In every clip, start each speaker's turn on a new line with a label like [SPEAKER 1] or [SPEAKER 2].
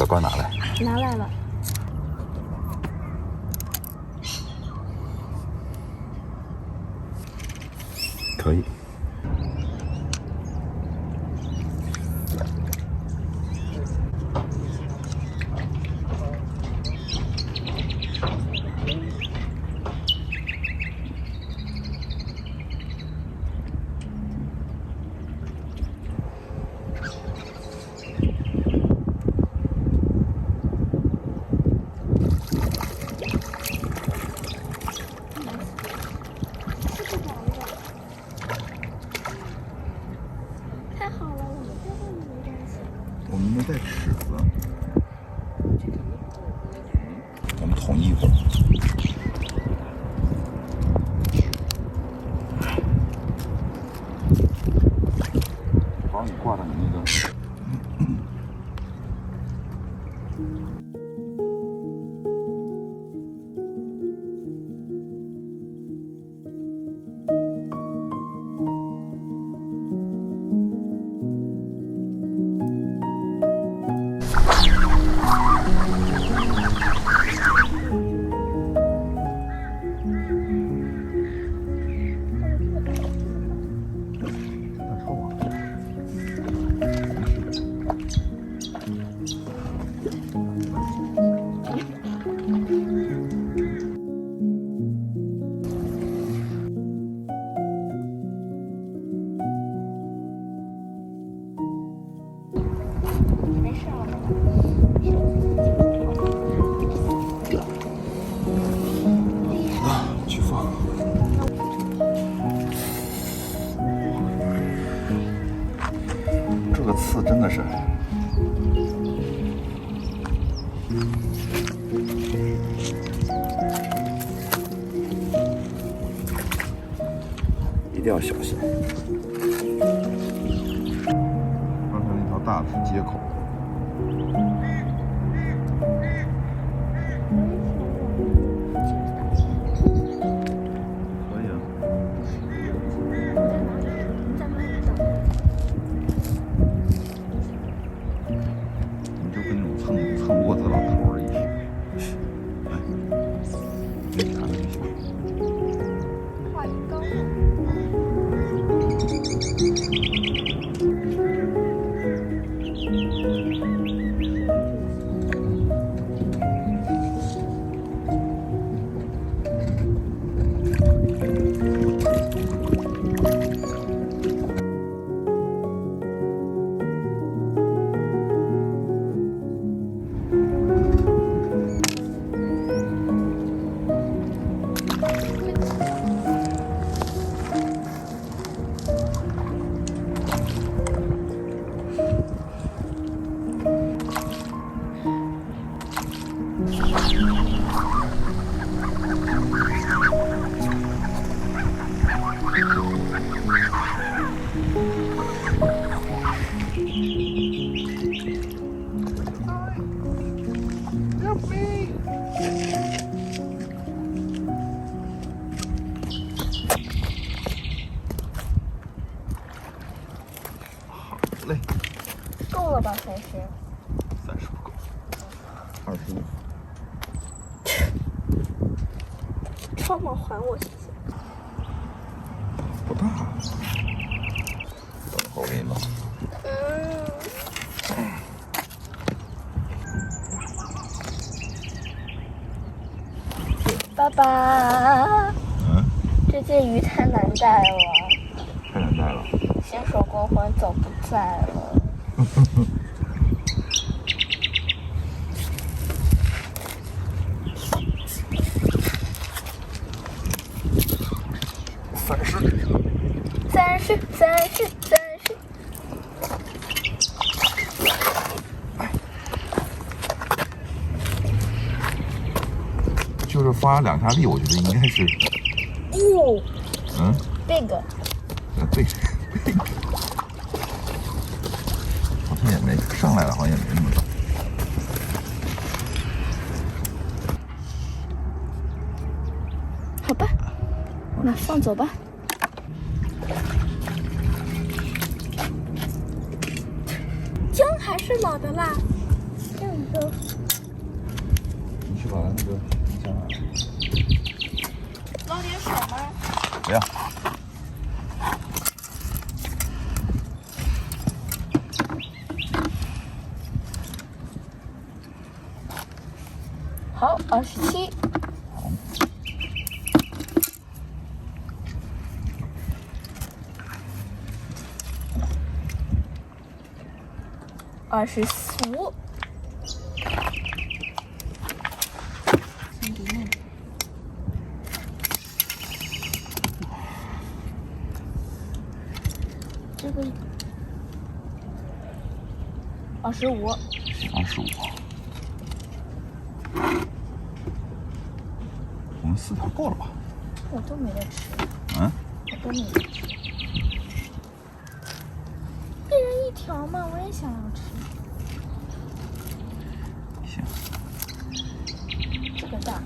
[SPEAKER 1] 把罐拿来。
[SPEAKER 2] 拿来了。
[SPEAKER 1] 可以。
[SPEAKER 2] 太好了，我们最后一名站起。
[SPEAKER 1] 我们没带尺子，我们统一一会儿。把你挂到你那个。去放。这个刺真的是。一定要小心。刚才那条大的是接口。可以啊。你就跟那种蹭窝子老头儿一样。哎，没啥的就行。
[SPEAKER 2] 画一高。
[SPEAKER 1] 累，
[SPEAKER 2] 够了吧，30？30
[SPEAKER 1] 不够，25。
[SPEAKER 2] 帮忙还我谢谢。
[SPEAKER 1] 不大，等会儿我给你弄。
[SPEAKER 2] 爸爸，这件鱼太难带了。
[SPEAKER 1] 太难带了。
[SPEAKER 2] 新手过婚走不在了。30。
[SPEAKER 1] 就是发2下力，我觉得应该是。
[SPEAKER 2] 哦。big。
[SPEAKER 1] 对。好像也没上来了，好像也没那么大。
[SPEAKER 2] 好吧，那放走吧。姜还是老的辣。走。
[SPEAKER 1] 你去把那个冰箱拿来。
[SPEAKER 2] 捞点水吗？
[SPEAKER 1] 不要。
[SPEAKER 2] 好，27。
[SPEAKER 1] 好。
[SPEAKER 2] 25。先给那个。这个25。
[SPEAKER 1] 25。我们4条够了吧？
[SPEAKER 2] 我都没得吃。
[SPEAKER 1] 嗯？
[SPEAKER 2] 我都没得吃。一人1条嘛，我也想要吃。
[SPEAKER 1] 行。
[SPEAKER 2] 这个大。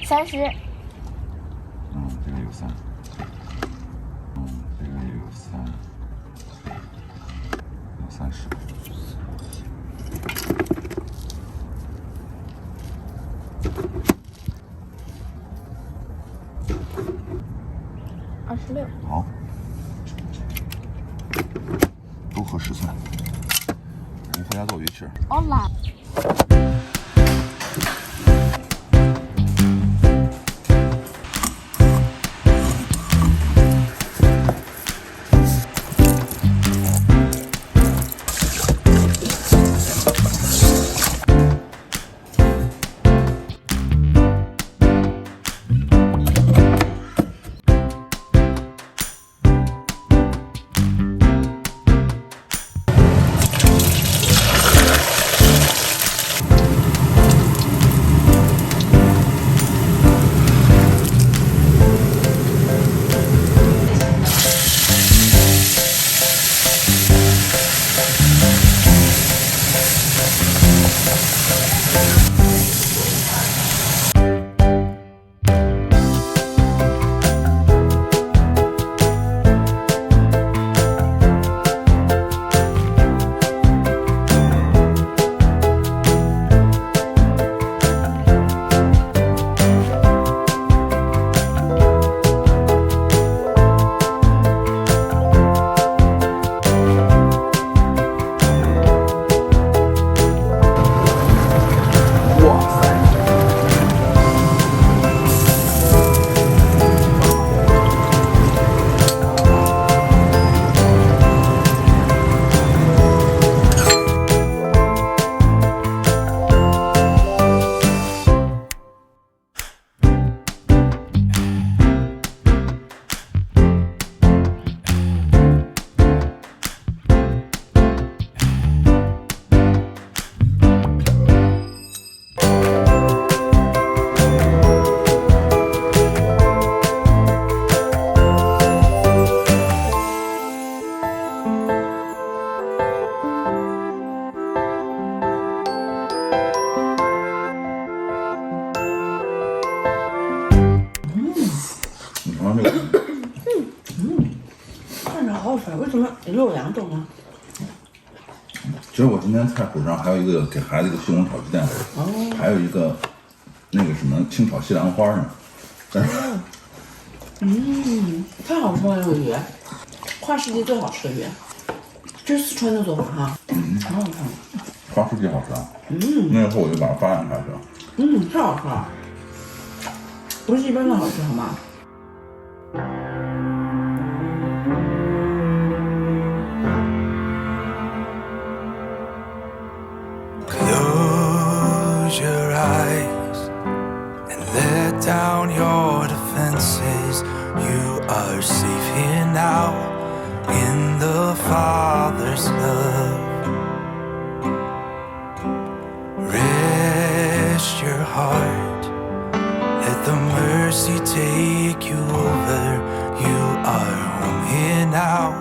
[SPEAKER 2] 30。
[SPEAKER 1] 这个有3。这个有3，有30。
[SPEAKER 2] 26。
[SPEAKER 1] 好，都合10寸。我们回家做鱼吃。
[SPEAKER 2] 好辣。
[SPEAKER 3] 看着好好吃，为什么只有2种呢？
[SPEAKER 1] 其实我今天菜谱上还有一个给孩子一个西红柿炒鸡蛋，还有一个那个什么清炒西兰花呢。
[SPEAKER 3] 太好吃了，这个鱼，跨世纪最好吃的鱼，这是四川的做法哈，很好看。
[SPEAKER 1] 跨世纪好吃啊。那以后我就把它发扬下去了。
[SPEAKER 3] 太好吃了，不是一般的好吃好吗？Close
[SPEAKER 4] your eyes and let down your defenses. You are safe here now in the Father's love. Rest your heart, let the mercy take you over. You are home here now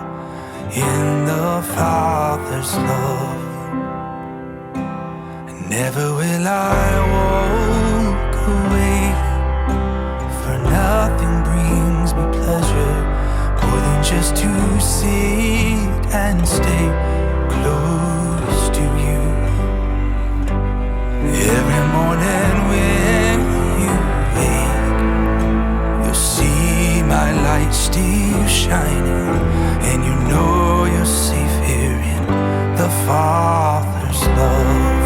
[SPEAKER 4] in the Father's love. Never will I walk away, for nothing brings me pleasure more than just to sit and stay close to you. Every morning when you wake, you'll see my light still shining, and you know you're safe here in the Father's love.